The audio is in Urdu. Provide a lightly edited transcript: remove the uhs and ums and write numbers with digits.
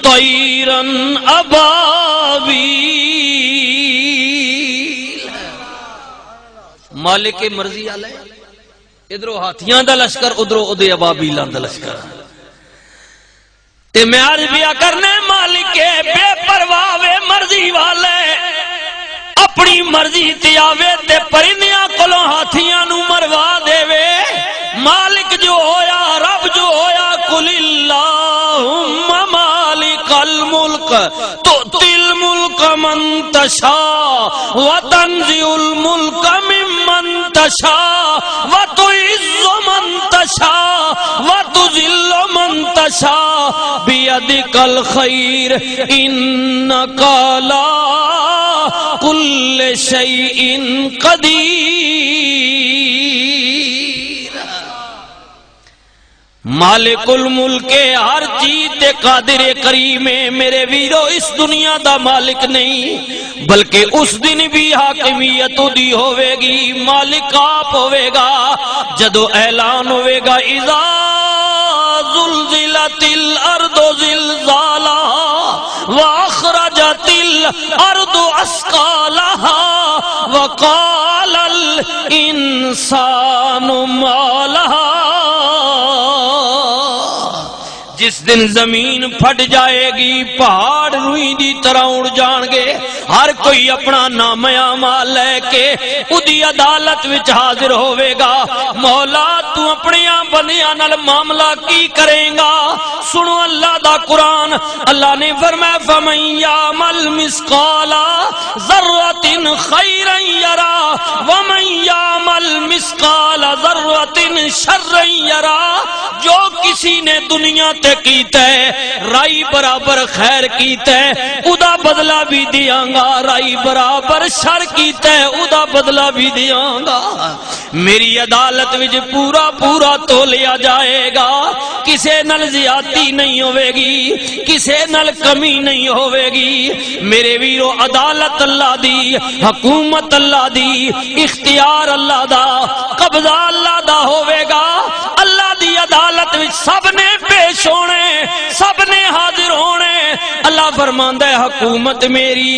طيرا ابابیل. مالک مرضی والے ادھروں ہاتھیاں دا لشکر ادھروں اودے ابابیلاں دا لشکر. تے میں عرض بیا کرنے مالک بے پرواہ مرضی والے اپنی مرضی تے آوے تے پرندیاں کولوں ہاتھیاں نو مروا دے وے. مالک جو ہویا رب جو ہویا قل اللہم مالک الملک تؤتی الملک من تشاء وتنزع الملک ممن تشاء وتعز من تشاء وتذل من تشاء بیدک الخیر انک علی کل شیء قدیر. مالک الملک ہر چیز تے قادر کریم ہے میرے ویرو. اس دنیا دا مالک نہیں بلکہ اس دن بھی حاکمیت دی ہوے گی. مالک آپ ہوے گا جدو اعلان ہوے گا اذا زلزلت الارض زلزالها واخرجت الارض اثقالها وقال الانسان ما لها. جس دن زمین پھٹ جائے گی پہاڑ روئی دی طرح اڑ جان گے. ہر کوئی اپنا نام اعمال لے کے اودی عدالت وچ حاضر ہوے گا. مولا تو اپنے بندیاں نال معاملہ کی کرے گا؟ سنو اللہ دا قرآن. اللہ نے فرمایا فمن یعمل مثقال ذرۃ خیرا یرا ومن یعمل مثقال ذرۃ شرا یرا. جو کسی نے دنیا تے کیتا ہے رائی برابر خیر کیتا ہے ادا بدلہ بھی دیاں گا. رائی برابر شر کیتا ہے ادا بدلہ بھی دیاں گا. میری عدالت وچ پورا پورا تولیا جائے گا. کسے نال زیادتی نہیں ہوے گی کسے نال کمی نہیں ہوے گی. میرے ویرو عدالت اللہ دی حکومت اللہ دی اختیار اللہ دا قبضہ اللہ دا ہوے گا. اللہ دی عدالت وچ سب نے پیش ہونے سب نے حاضر ہونے. اللہ فرماندا ہے حکومت میری